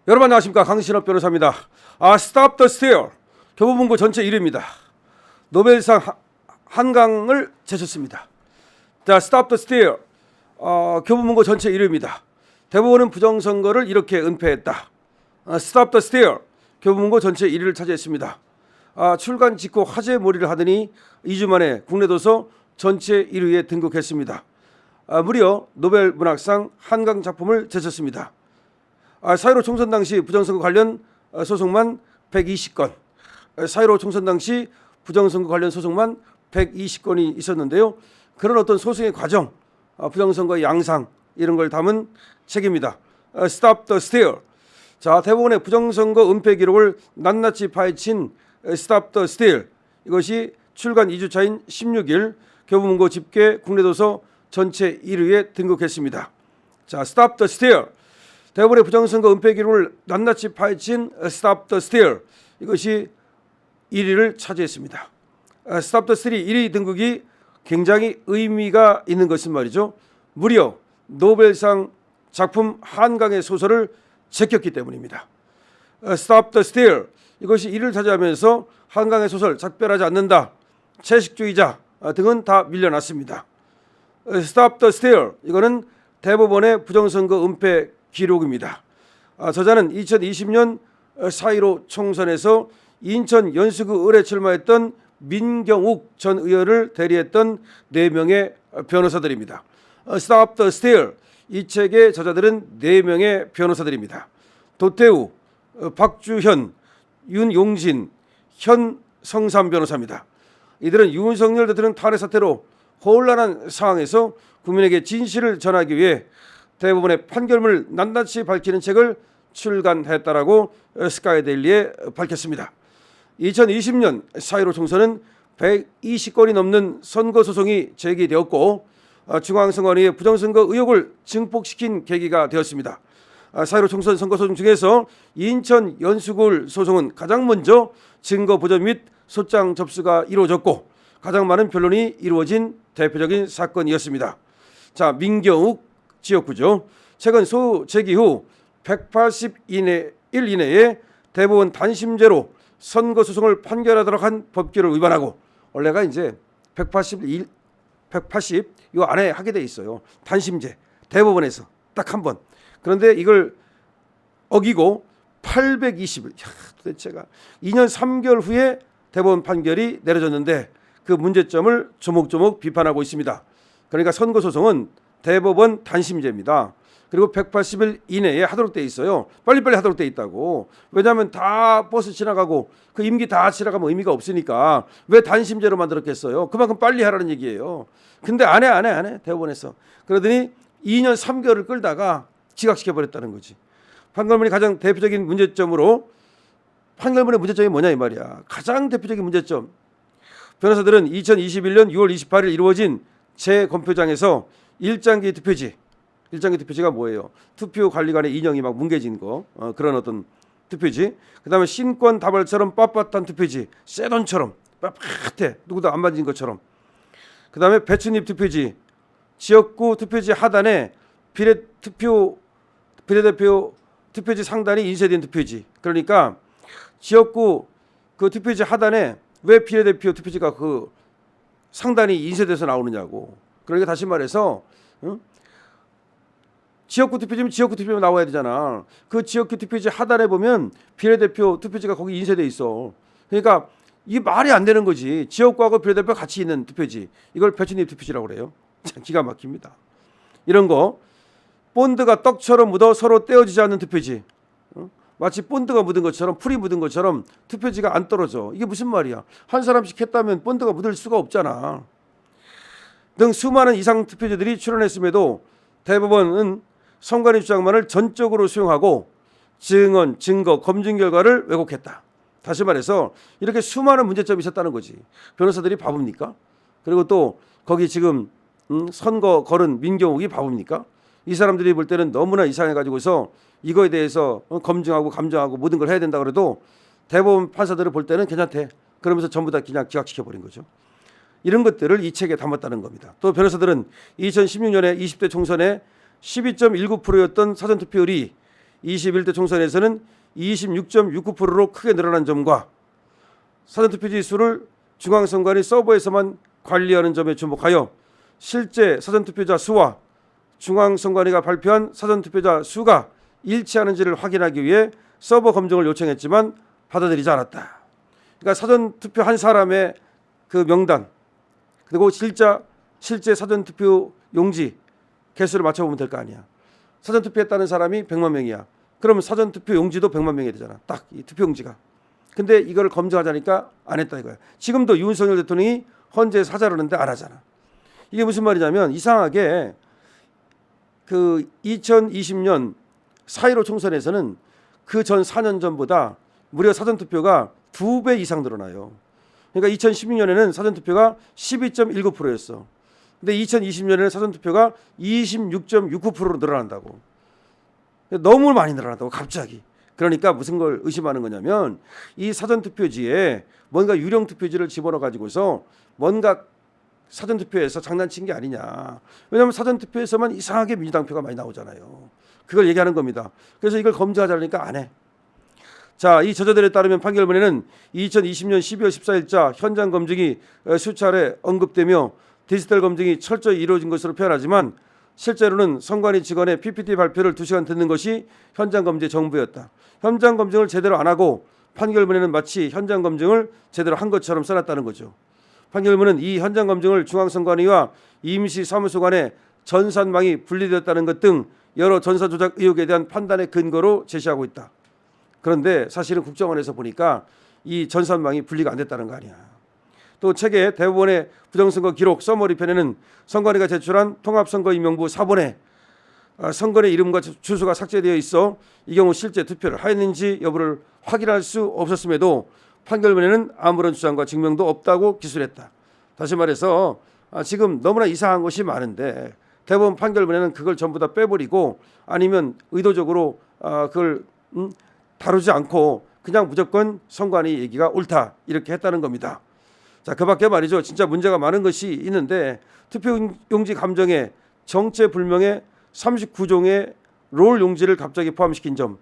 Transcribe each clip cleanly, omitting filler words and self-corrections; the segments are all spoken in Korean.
여러분 안녕하십니까, 강신업 변호사입니다. Stop the Steal 교보문고 전체 1위입니다. 노벨상 한강을 제쳤습니다. 자, Stop the Steal 교보문고 전체 1위입니다. 대법원은 부정선거를 이렇게 은폐했다. Stop the Steal 교보문고 전체 1위를 차지했습니다. 출간 직후 화제몰이를 하더니 2주 만에 국내 도서 전체 1위에 등극했습니다. 무려 노벨 문학상 한강 작품을 제쳤습니다. 4.15 총선 당시 부정선거 관련 소송만 120건, 4.15 총선 당시 부정선거 관련 소송만 120건이 있었는데요. 그런 어떤 소송의 과정, 부정선거의 양상 이런 걸 담은 책입니다. Stop the Steal. 자, 대법원의 부정선거 은폐 기록을 낱낱이 파헤친 Stop the Steal. 이것이 출간 2주차인 16일 교보문고 집계 국내도서 전체 1위에 등극했습니다. 자, Stop the Steal. 대법원의 부정선거 은폐 기록을 낱낱이 파헤친 Stop the Steal. 이것이 1위를 차지했습니다. Stop the Steal 1위 등극이 굉장히 의미가 있는 것은 말이죠. 무려 노벨상 작품 한강의 소설을 제꼈기 때문입니다. Stop the Steal. 이것이 1위를 차지하면서 한강의 소설 작별하지 않는다, 채식주의자 등은 다 밀려났습니다. Stop the Steal. 이거는 대법원의 부정선거 은폐 기록입니다. 저자는 2020년 4.15 총선에서 인천 연수구 을에 출마했던 민경욱 전 의원을 대리했던 4명의 변호사들입니다. Stop the Steal. 이 책의 저자들은 4명의 변호사들입니다. 도태우, 박주현, 윤용진, 현성삼 변호사입니다. 이들은 윤석열 대통령 탄핵 사태로 혼란한 상황에서 국민에게 진실을 전하기 위해 대법원의 판결문을 낱낱이 밝히는 책을 출간했다라고 스카이데일리에 밝혔습니다. 2020년 4.15 총선은 120건이 넘는 선거소송이 제기되었고 중앙선관위의 부정선거 의혹을 증폭시킨 계기가 되었습니다. 4.15 총선 선거소송 중에서 인천 연수구을 소송은 가장 먼저 증거 보전 및 소장 접수가 이루어졌고 가장 많은 변론이 이루어진 대표적인 사건이었습니다. 자, 민경욱 지역구죠. 최근 소제기 후 180일 이내에 대법원 단심제로 선거소송을 판결하도록 한 법규를 위반하고, 원래가 이제 180 요 안에 하게 돼 있어요. 단심제 대법원에서 딱 한 번. 그런데 이걸 어기고 820일, 도대체가 2년 3개월 후에 대법원 판결이 내려졌는데 그 문제점을 조목조목 비판하고 있습니다. 그러니까 선거소송은 대법원 단심제입니다. 그리고 180일 이내에 하도록 돼 있어요. 빨리빨리 하도록 돼 있다고. 왜냐하면 다 버스 지나가고 그 임기 다 지나가면 의미가 없으니까 왜 단심제로 만들었겠어요. 그만큼 빨리 하라는 얘기예요. 근데 안 해 대법원에서. 그러더니 2년 3개월을 끌다가 지각시켜버렸다는 거지. 판결문이 가장 대표적인 문제점으로, 판결문의 문제점이 뭐냐 이 말이야. 가장 대표적인 문제점. 변호사들은 2021년 6월 28일 이루어진 재검표장에서 일장기 투표지가 뭐예요? 투표 관리관의 인형이 막 뭉개진 거, 그런 어떤 투표지. 그다음에 신권 다발처럼 빳빳한 투표지, 세돈처럼 빳빳해, 누구도 안 만진 것처럼. 그다음에 배춧잎 투표지, 지역구 투표지 하단에 비례대표 투표지 상단이 인쇄된 투표지. 그러니까 지역구 그 투표지 하단에 왜 비례대표 투표지가 그 상단이 인쇄돼서 나오느냐고. 그러니까 다시 말해서 지역구 투표지면 지역구 투표지만 나와야 되잖아. 그 지역구 투표지 하단에 보면 비례대표 투표지가 거기 인쇄돼 있어. 그러니까 이게 말이 안 되는 거지. 지역구하고 비례대표 같이 있는 투표지. 이걸 배춧잎 투표지라고 그래요. 참 기가 막힙니다. 이런 거. 본드가 떡처럼 묻어 서로 떼어지지 않는 투표지. 마치 본드가 묻은 것처럼, 풀이 묻은 것처럼 투표지가 안 떨어져. 이게 무슨 말이야. 한 사람씩 했다면 본드가 묻을 수가 없잖아. 등 수많은 이상 투표지들이 출연했음에도 대법원은 선관위 주장만을 전적으로 수용하고 증언, 증거, 검증 결과를 왜곡했다. 다시 말해서 이렇게 수많은 문제점이 있었다는 거지. 변호사들이 바보입니까? 그리고 또 거기 지금 선거 걸은 민경욱이 바보입니까? 이 사람들이 볼 때는 너무나 이상해가지고서 이거에 대해서 검증하고 감정하고 모든 걸 해야 된다 그래도 대법원 판사들을 볼 때는 괜찮대. 그러면서 전부 다 그냥 기각시켜버린 거죠. 이런 것들을 이 책에 담았다는 겁니다. 또 변호사들은 2016년에 20대 총선에 12.19%였던 사전투표율이 21대 총선에서는 26.69%로 크게 늘어난 점과 사전투표지 수를 중앙선관위 서버에서만 관리하는 점에 주목하여 실제 사전투표자 수와 중앙선관위가 발표한 사전투표자 수가 일치하는지를 확인하기 위해 서버 검증을 요청했지만 받아들이지 않았다. 그러니까 사전투표 한 사람의 그 명단 그리고 실제 사전투표 용지 개수를 맞춰보면 될 거 아니야. 사전투표했다는 사람이 100만 명이야. 그러면 사전투표 용지도 100만 명이 되잖아. 딱 이 투표용지가. 근데 이걸 검증하자니까 안 했다 이거야. 지금도 윤석열 대통령이 헌재에서 하자라는데 안 하잖아. 이게 무슨 말이냐면 이상하게 그 2020년 4.15 총선에서는 그 전 4년 전보다 무려 사전투표가 2배 이상 늘어나요. 그러니까 2016년에는 사전투표가 12.19%였어. 근데 2020년에는 사전투표가 26.69%로 늘어난다고. 너무 많이 늘어난다고 갑자기. 그러니까 무슨 걸 의심하는 거냐면 이 사전투표지에 뭔가 유령투표지를 집어넣어 가지고서 뭔가 사전투표에서 장난친 게 아니냐. 왜냐하면 사전투표에서만 이상하게 민주당 표가 많이 나오잖아요. 그걸 얘기하는 겁니다. 그래서 이걸 검증하자니까 안 해. 자, 이 저자들에 따르면 판결문에는 2020년 12월 14일자 현장 검증이 수차례 언급되며 디지털 검증이 철저히 이루어진 것으로 표현하지만 실제로는 선관위 직원의 PPT 발표를 2시간 듣는 것이 현장 검증의 전부였다. 현장 검증을 제대로 안 하고 판결문에는 마치 현장 검증을 제대로 한 것처럼 써놨다는 거죠. 판결문은 이 현장 검증을 중앙선관위와 임시사무소 간의 전산망이 분리되었다는 것 등 여러 전산 조작 의혹에 대한 판단의 근거로 제시하고 있다. 그런데 사실은 국정원에서 보니까 이 전산망이 분리가 안 됐다는 거 아니야. 또 책의 대법원의 부정선거 기록 서머리편에는 선관위가 제출한 통합선거인명부 사본에 선거인의 이름과 주소가 삭제되어 있어 이 경우 실제 투표를 하였는지 여부를 확인할 수 없었음에도 판결문에는 아무런 주장과 증명도 없다고 기술했다. 다시 말해서 지금 너무나 이상한 것이 많은데 대법원 판결문에는 그걸 전부 다 빼버리고 아니면 의도적으로 그걸 다루지 않고 그냥 무조건 선관위 얘기가 옳다 이렇게 했다는 겁니다. 자, 그밖에 말이죠. 진짜 문제가 많은 것이 있는데 투표용지 감정에 정체불명의 39종의 롤 용지를 갑자기 포함시킨 점,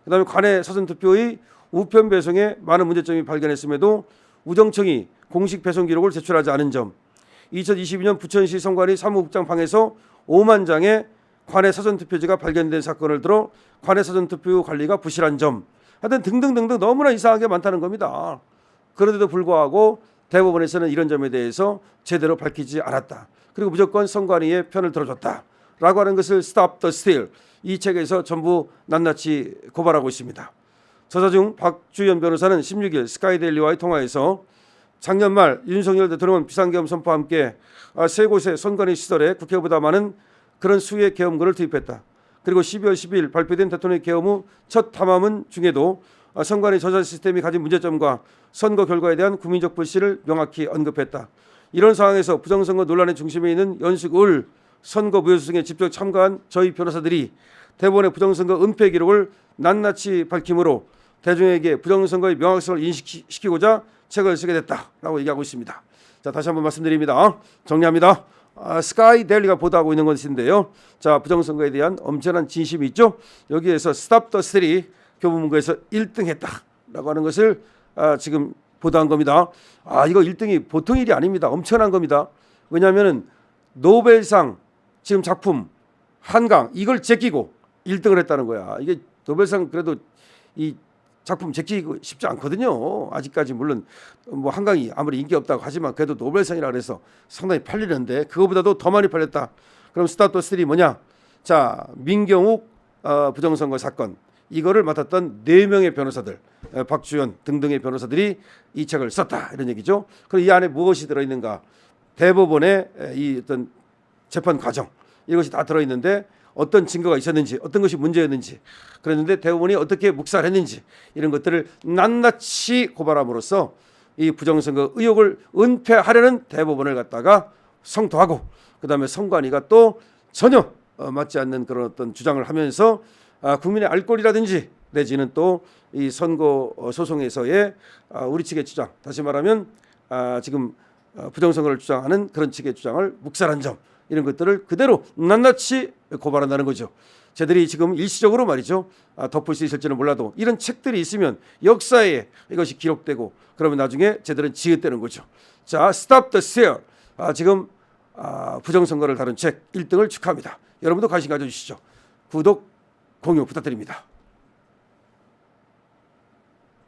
그다음에 관내 사전투표의 우편 배송에 많은 문제점이 발견했음에도 우정청이 공식 배송 기록을 제출하지 않은 점, 2022년 부천시 선관위 사무국장 방에서 5만 장의 관내 사전투표지가 발견된 사건을 들어 관내 사전투표 관리가 부실한 점, 하여튼 등등등등 너무나 이상한 게 많다는 겁니다. 그런데도 불구하고 대법원에서는 이런 점에 대해서 제대로 밝히지 않았다. 그리고 무조건 선관위의 편을 들어줬다라고 하는 것을 Stop the Steal 이 책에서 전부 낱낱이 고발하고 있습니다. 저자 중 박주연 변호사는 16일 스카이데일리와의 통화에서 작년 말 윤석열 대통령은 비상계엄 선포와 함께 세 곳의 선관위 시설에 국회보다 많은 그런 수의 계엄군을 투입했다. 그리고 12월 10일 발표된 대통령의 계엄 후 첫 탐함은 중에도 선관위 저자 시스템이 가진 문제점과 선거 결과에 대한 국민적 불신을 명확히 언급했다. 이런 상황에서 부정선거 논란의 중심에 있는 연수을 선거 무효수승에 직접 참가한 저희 변호사들이 대법원의 부정선거 은폐 기록을 낱낱이 밝힘으로 대중에게 부정선거의 명확성을 인식시키고자 책을 쓰게 됐다라고 얘기하고 있습니다. 자, 다시 한번 말씀드립니다. 정리합니다. 스카이데일리가 보도하고 있는 것인데요. 자, 부정선거에 대한 엄청난 진심이 있죠. 여기에서 Stop the Steal 교보문고에서 1등했다라고 하는 것을 지금 보도한 겁니다. 이거 1등이 보통 일이 아닙니다. 엄청난 겁니다. 왜냐하면 노벨상 지금 작품 한강 이걸 제끼고 1등을 했다는 거야. 이게 노벨상 그래도 이 작품 제끼기 쉽지 않거든요. 아직까지 물론 뭐 한강이 아무리 인기 없다고 하지만 그래도 노벨상이라 그래서 상당히 팔리는데 그거보다도 더 많이 팔렸다. 그럼 Stop the Steal이 뭐냐? 자, 민경욱 부정선거 사건 이거를 맡았던 4명의 변호사들, 박주연 등등의 변호사들이 이 책을 썼다 이런 얘기죠. 그럼 이 안에 무엇이 들어있는가? 대법원의 이 어떤 재판 과정 이것이 다 들어있는데 어떤 증거가 있었는지, 어떤 것이 문제였는지, 그랬는데 대법원이 어떻게 묵살했는지 이런 것들을 낱낱이 고발함으로써 이 부정선거 의혹을 은폐하려는 대법원을 갖다가 성토하고, 그다음에 선관위가 또 전혀 맞지 않는 그런 어떤 주장을 하면서 국민의 알 권리라든지 내지는 또 이 선거 소송에서의 우리 측의 주장, 다시 말하면 지금 부정선거를 주장하는 그런 측의 주장을 묵살한 점, 이런 것들을 그대로 낱낱이 고발한다는 거죠. 쟤들이 지금 일시적으로 말이죠. 덮을 수 있을지는 몰라도 이런 책들이 있으면 역사에 이것이 기록되고 그러면 나중에 쟤들은 지읒되는 거죠. 자, Stop the Steal. 지금 부정선거를 다룬 책 1등을 축하합니다. 여러분도 관심 가져주시죠. 구독, 공유 부탁드립니다.